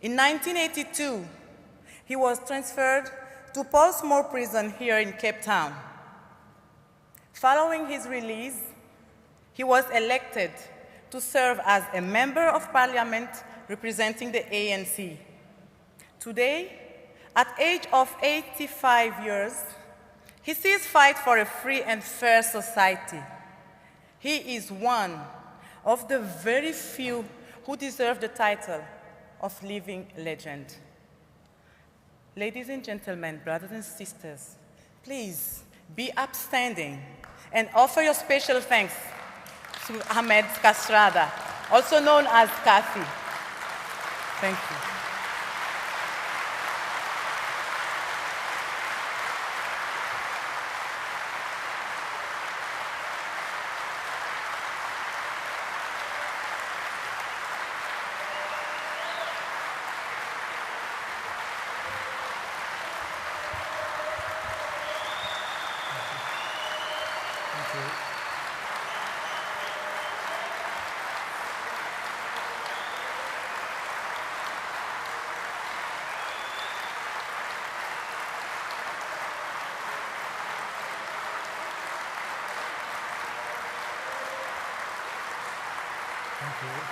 In 1982, he was transferred to Portsmouth Prison here in Cape Town. Following his release, he was elected to serve as a member of parliament representing the ANC. Today, at the age of 85 years, he sees fight for a free and fair society. He is one of the very few who deserve the title of living legend. Ladies and gentlemen, brothers and sisters, please be upstanding and offer your special thanks to Ahmed Kathrada, also known as Kathy. Thank you.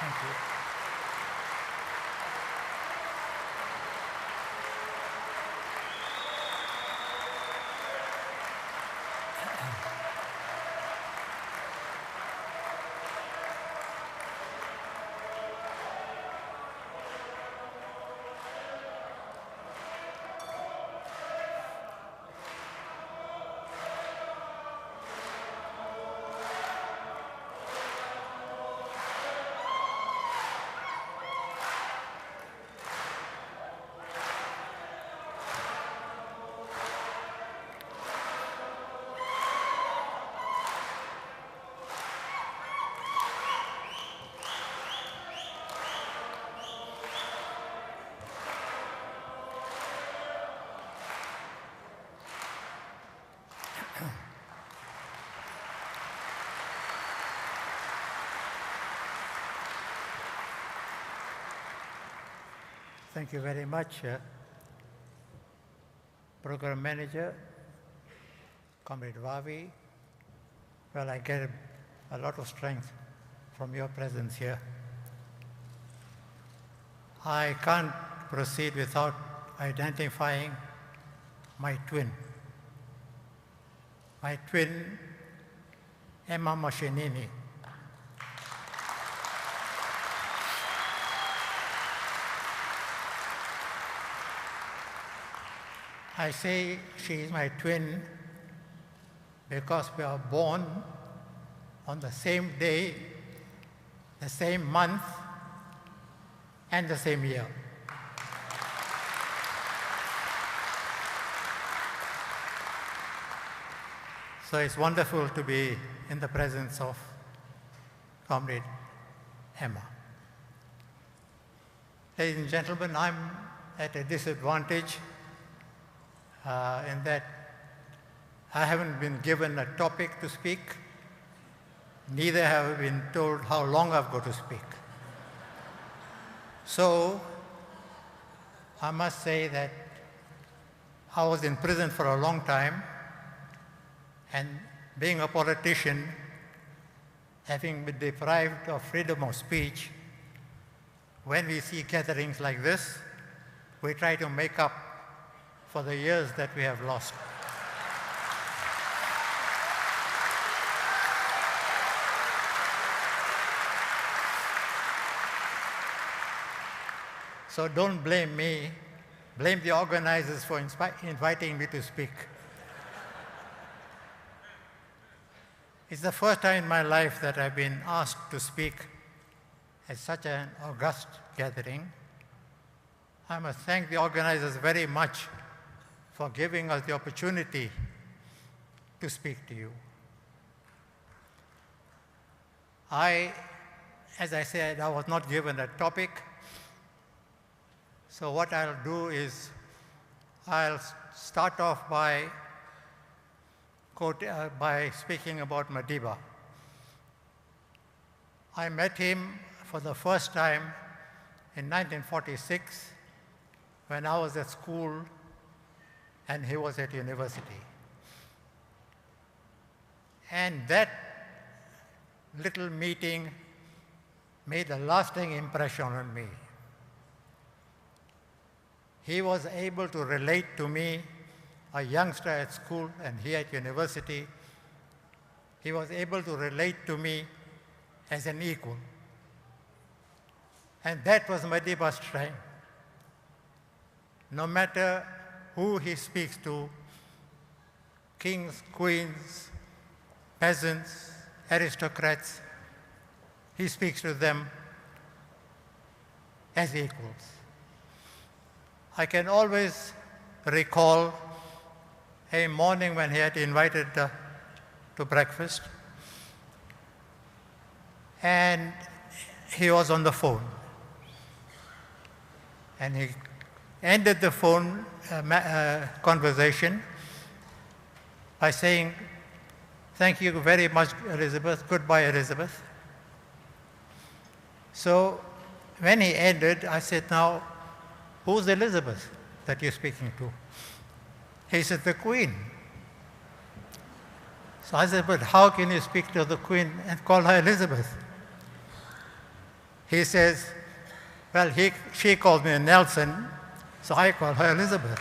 Thank you. Thank you very much, Program Manager, Comrade Vavi. Well, I get a lot of strength from your presence here. I can't proceed without identifying my twin. My twin, Emma Mashinini. I say she is my twin because we are born on the same day, the same month, and the same year. So it's wonderful to be in the presence of Comrade Emma. Ladies and gentlemen, I'm at a disadvantage in that I haven't been given a topic to speak, neither have I been told how long I've got to speak. So I must say that I was in prison for a long time, and being a politician, having been deprived of freedom of speech, when we see gatherings like this, we try to make up for the years that we have lost. So don't blame me, blame the organizers for inviting me to speak. It's the first time in my life that I've been asked to speak at such an august gathering. I must thank the organizers very much for giving us the opportunity to speak to you. As I said, I was not given a topic. So what I'll do is I'll start off by speaking about Madiba. I met him for the first time in 1946 when I was at school and he was at university. And that little meeting made a lasting impression on me. He was able to relate to me, a youngster at school and he at university. He was able to relate to me as an equal. And that was Madiba's strength. No matter who he speaks to, kings, queens, peasants, aristocrats, he speaks to them as equals. I can always recall a morning when he had invited to breakfast, and he was on the phone. And he ended the phone conversation by saying, "Thank you very much, Elizabeth. Goodbye, Elizabeth." So when he ended, I said, "Now, who's Elizabeth that you're speaking to?" He said, "The Queen." So I said, "But how can you speak to the Queen and call her Elizabeth?" He says, "Well, she called me Nelson, so I call her Elizabeth."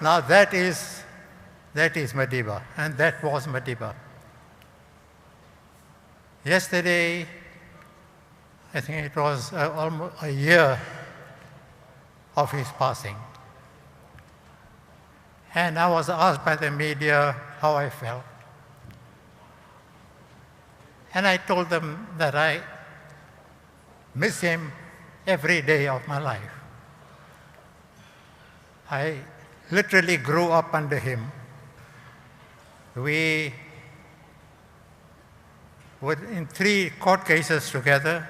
Now that is Madiba, and that was Madiba. Yesterday, I think it was almost a year of his passing. And I was asked by the media how I felt. And I told them that I miss him every day of my life. I literally grew up under him. We were in 3 court cases together,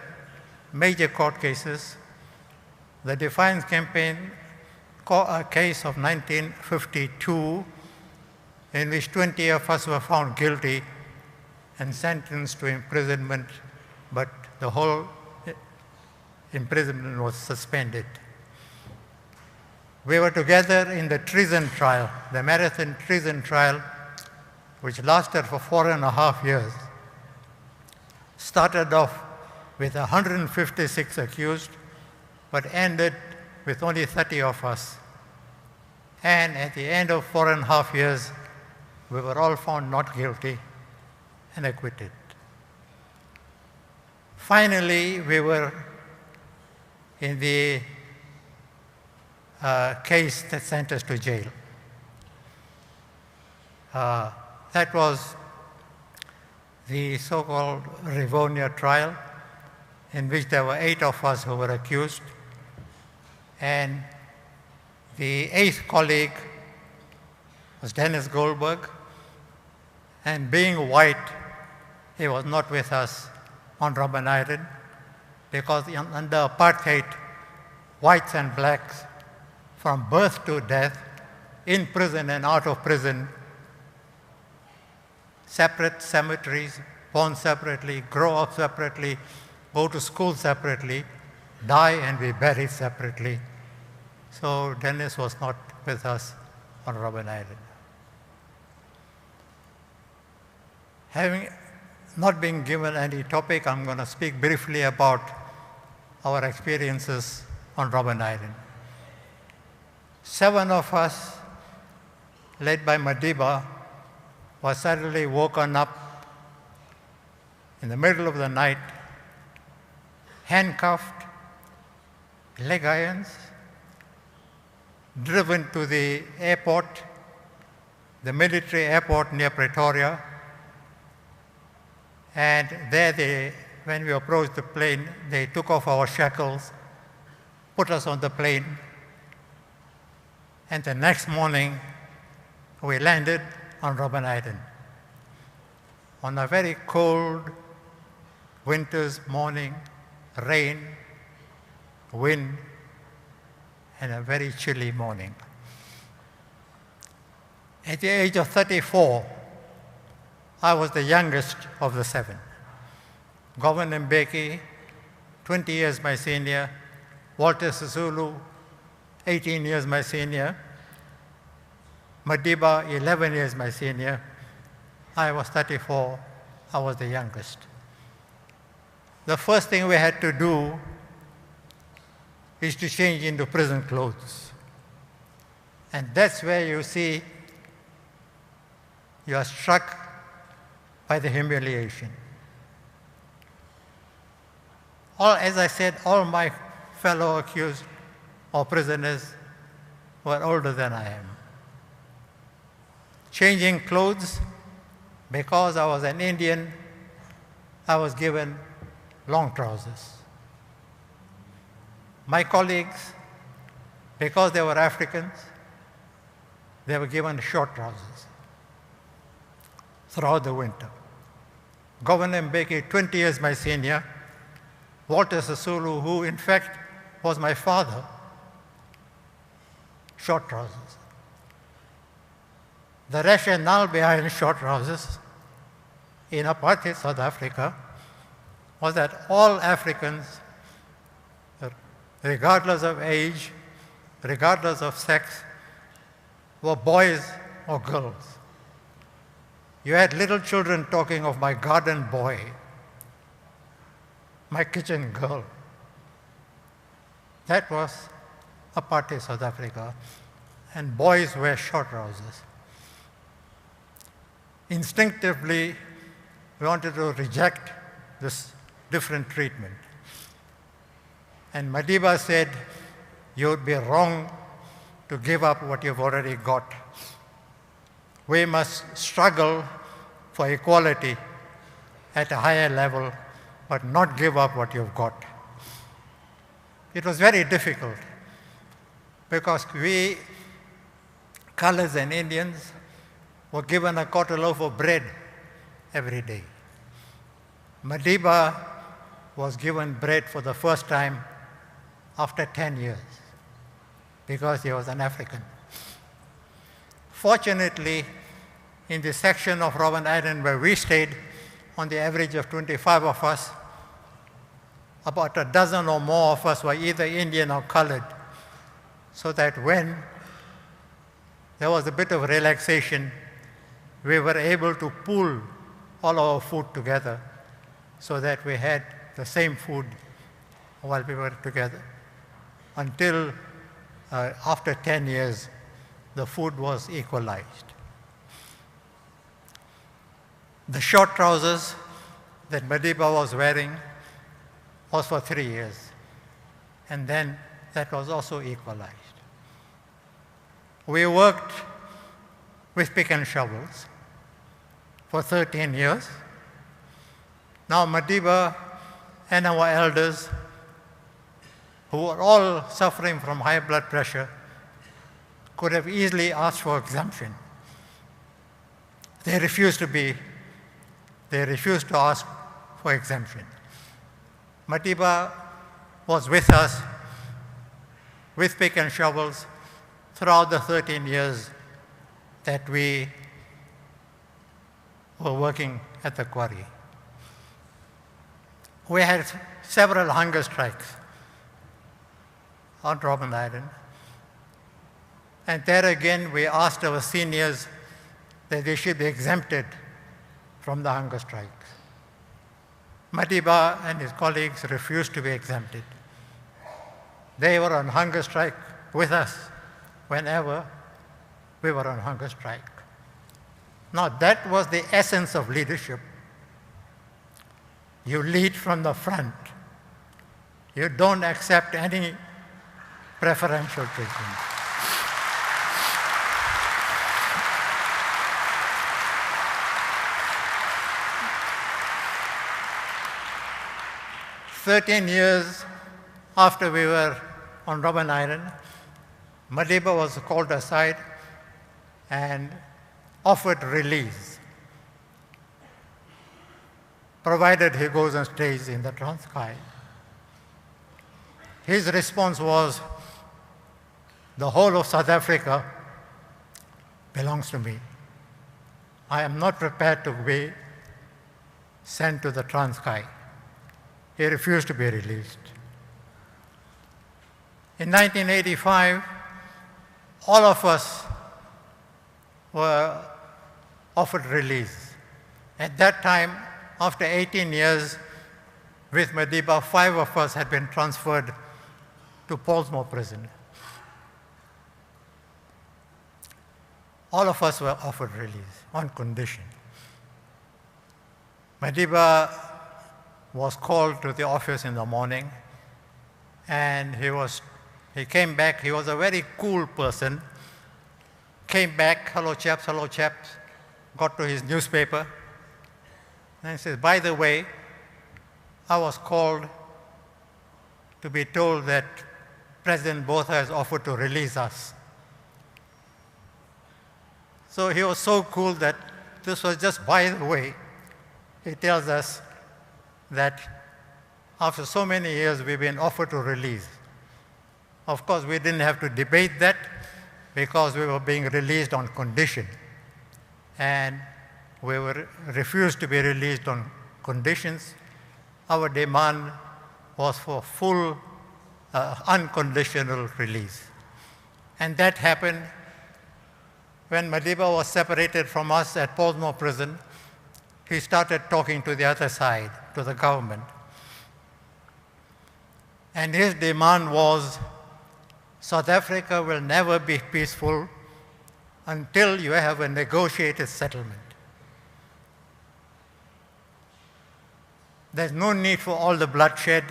major court cases. The Defiance Campaign case of 1952, in which 20 of us were found guilty and sentenced to imprisonment, but the whole imprisonment was suspended. We were together in the treason trial, the Marathon treason trial, which lasted for 4.5 years. Started off with 156 accused, but ended with only 30 of us. And at the end of 4.5 years, we were all found not guilty and acquitted. Finally, we were in the case that sent us to jail. That was the so-called Rivonia trial, in which there were 8 of us who were accused. And the 8th colleague was Dennis Goldberg. And being white, he was not with us on Robben Island, because under apartheid, whites and blacks, from birth to death, in prison and out of prison, separate cemeteries, born separately, grow up separately, go to school separately, die and be buried separately. So Dennis was not with us on Robben Island. Having not been given any topic, I'm going to speak briefly about our experiences on Robben Island. 7 of us, led by Madiba, were suddenly woken up in the middle of the night, handcuffed, leg irons, driven to the airport, the military airport near Pretoria. And there, when we approached the plane, they took off our shackles, put us on the plane, and the next morning, we landed on Robben Island. On a very cold winter's morning, rain, wind, and a very chilly morning. At the age of 34, I was the youngest of the 7. Governor Mbeki, 20 years my senior, Walter Sisulu, 18 years my senior, Madiba, 11 years my senior. I was 34, I was the youngest. The first thing we had to do is to change into prison clothes. And that's where you see you are struck by the humiliation. As I said, all my fellow accused or prisoners were older than I am. Changing clothes, because I was an Indian, I was given long trousers. My colleagues, because they were Africans, they were given short trousers throughout the winter. Governor Mbeki, 20 years my senior, Walter Sisulu, who in fact was my father, short trousers. The rationale behind short trousers in apartheid South Africa was that all Africans, regardless of age, regardless of sex, were boys or girls. You had little children talking of my garden boy, my kitchen girl. That was apartheid South Africa, and boys wear short trousers. Instinctively, we wanted to reject this different treatment. And Madiba said, you would be wrong to give up what you've already got. We must struggle for equality at a higher level, but not give up what you've got. It was very difficult because we, colors and Indians, were given a quarter loaf of bread every day. Madiba was given bread for the first time after 10 years because he was an African. Fortunately, in the section of Robben Island where we stayed, on the average of 25 of us, about a dozen or more of us were either Indian or colored, so that when there was a bit of relaxation, we were able to pool all our food together so that we had the same food while we were together. Until after 10 years, the food was equalized. The short trousers that Madiba was wearing was for 3 years, and then that was also equalized. We worked with pick and shovels for 13 years. Now Madiba and our elders, who were all suffering from high blood pressure, could have easily asked for exemption. They refused to ask for exemption. Madiba was with us with pick and shovels throughout the 13 years that we were working at the quarry. We had several hunger strikes on Robben Island. And there again, we asked our seniors that they should be exempted from the hunger strikes. Madiba and his colleagues refused to be exempted. They were on hunger strike with us whenever we were on hunger strike. Now that was the essence of leadership. You lead from the front. You don't accept any preferential treatment. "13 years after we were on Robben Island, Madiba was called aside and offered release, provided he goes and stays in the Transkei. His response was, the whole of South Africa belongs to me. I am not prepared to be sent to the Transkei. He refused to be released. In 1985, all of us were offered release. At that time, after 18 years with Madiba, 5 of us had been transferred to Portsmouth prison. All of us were offered release on condition. Madiba was called to the office in the morning, and he came back. He was a very cool person. Came back, hello chaps, got to his newspaper, and he says, by the way, I was called to be told that President Botha has offered to release us. So he was so cool that this was just by the way. He tells us that after so many years we've been offered to release. Of course, we didn't have to debate that because we were being released on condition. And we were refused to be released on conditions. Our demand was for full, unconditional release. And that happened when Madiba was separated from us at Portsmouth prison. He started talking to the other side, to the government. And his demand was, South Africa will never be peaceful until you have a negotiated settlement. There's no need for all the bloodshed.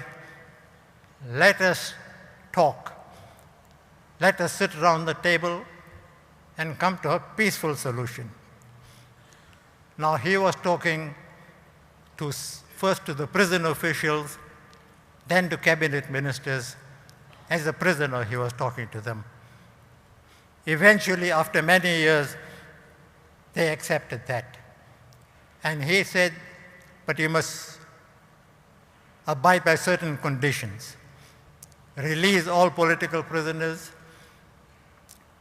Let us talk. Let us sit around the table and come to a peaceful solution. Now he was talking first to the prison officials, then to cabinet ministers. As a prisoner, he was talking to them. Eventually, after many years, they accepted that. And he said, but you must abide by certain conditions. Release all political prisoners,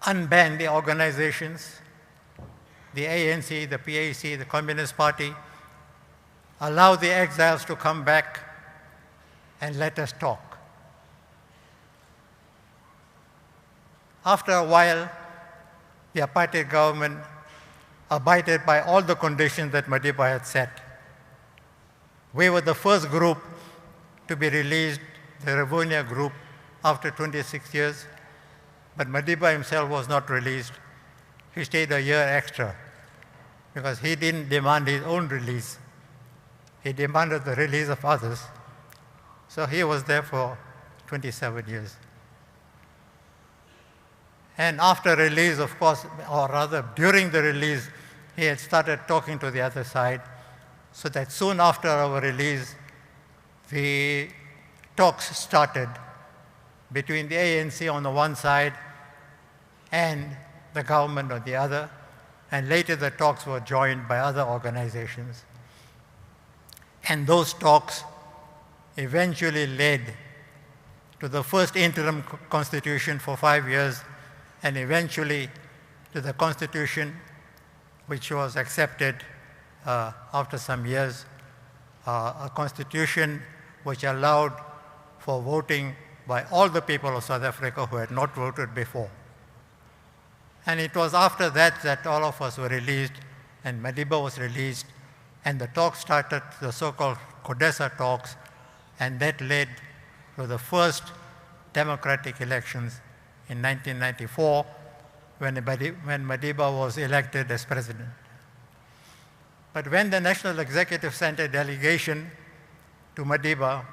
unban the organizations, the ANC, the PAC, the Communist Party, allow the exiles to come back, and let us talk. After a while, the apartheid government abided by all the conditions that Madiba had set. We were the first group to be released, the Rivonia group, after 26 years, but Madiba himself was not released. He stayed a year extra because he didn't demand his own release. He demanded the release of others. So he was there for 27 years. And after release, of course, or rather during the release, he had started talking to the other side, so that soon after our release, the talks started between the ANC on the one side and the government on the other, and later the talks were joined by other organizations. And those talks eventually led to the first interim constitution for 5 years, and eventually to the constitution which was accepted after some years, a constitution which allowed for voting by all the people of South Africa who had not voted before. And it was after that that all of us were released, and Madiba was released, and the talks started, the so-called CODESA talks, and that led to the first democratic elections in 1994 when Madiba was elected as president. But when the National Executive sent a delegation to Madiba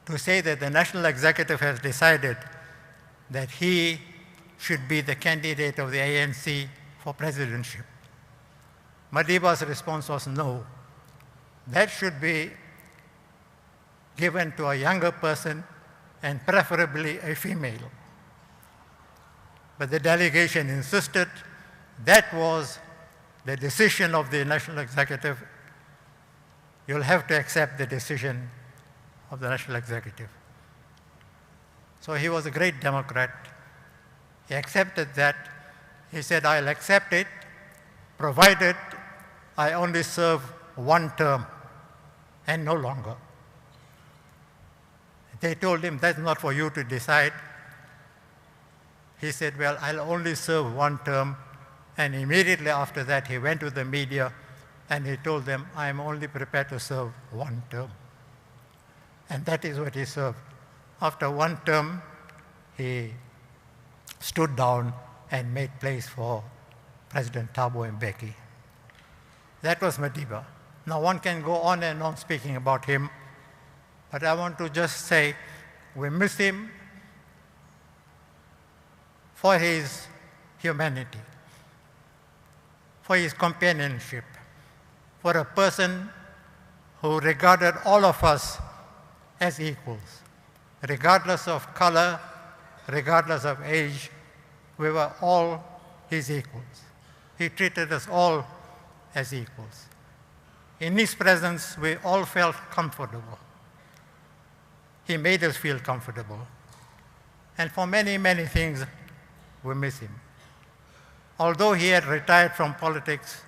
to say that the National Executive has decided that he should be the candidate of the ANC for presidency, Madiba's response was no. That should be given to a younger person, and preferably a female. But the delegation insisted that was the decision of the National Executive. You'll have to accept the decision of the National Executive. So he was a great Democrat. He accepted that, He said, I'll accept it, provided I only serve one term and no longer. They told him, that's not for you to decide. He said, well, I'll only serve one term. And immediately after that, he went to the media and he told them, I'm only prepared to serve one term. And that is what he served. After one term, he stood down and made place for President Thabo Mbeki. That was Madiba. Now one can go on and on speaking about him, but I want to just say we miss him for his humanity, for his companionship, for a person who regarded all of us as equals. Regardless of color, regardless of age, we were all his equals. He treated us all as equals. In his presence, we all felt comfortable. He made us feel comfortable. And for many, many things, we miss him. Although he had retired from politics,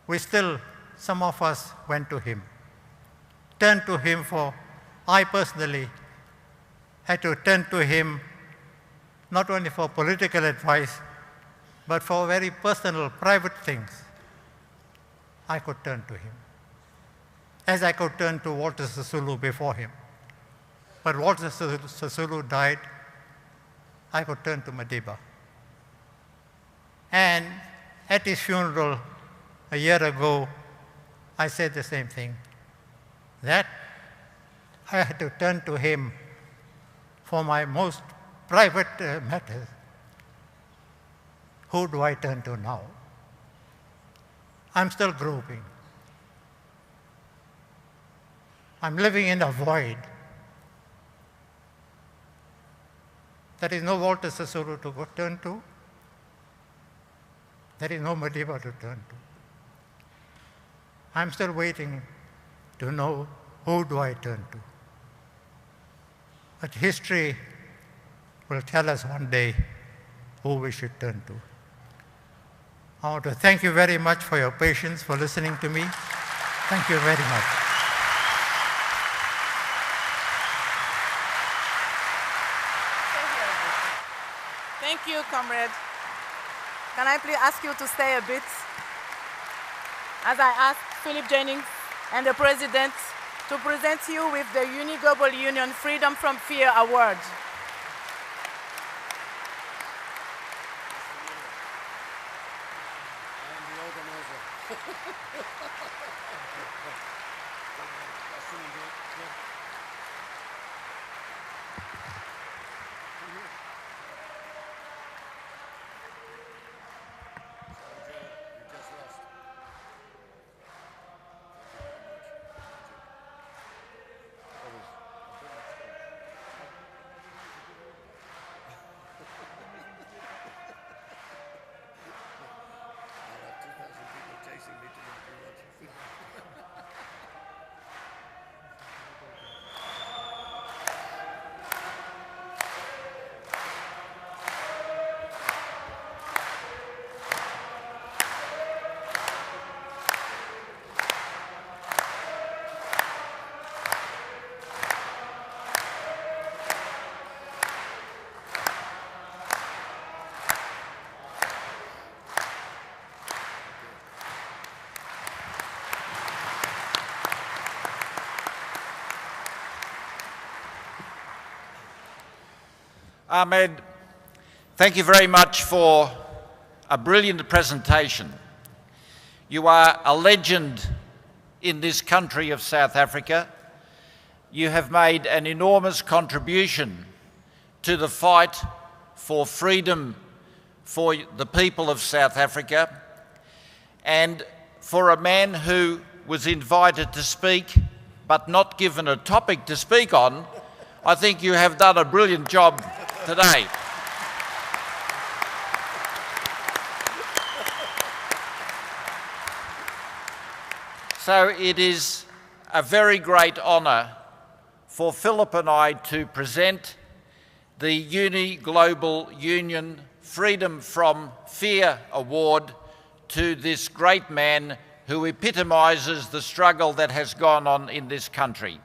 we still, some of us went to him, turned to him for, I personally had to turn to him not only for political advice, but for very personal, private things. I could turn to him, as I could turn to Walter Sisulu before him. But Walter Sisulu died, I could turn to Madiba. And at his funeral a year ago, I said the same thing, that I had to turn to him for my most private matters. Who do I turn to now? I'm still groping. I'm living in a void. There is no Walter Sisulu to go turn to. There is no Madiba to turn to. I'm still waiting to know who do I turn to. But history will tell us one day who we should turn to. I want to thank you very much for your patience, for listening to me. Thank you very much. Thank you, comrade. Can I please ask you to stay a bit as I ask Philip Jennings and the President to present you with the UNI Global Union Freedom from Fear Award. Ahmed, thank you very much for a brilliant presentation. You are a legend in this country of South Africa. You have made an enormous contribution to the fight for freedom for the people of South Africa. And for a man who was invited to speak but not given a topic to speak on, I think you have done a brilliant job today. So it is a very great honour for Philip and I to present the UNI Global Union Freedom from Fear Award to this great man who epitomises the struggle that has gone on in this country.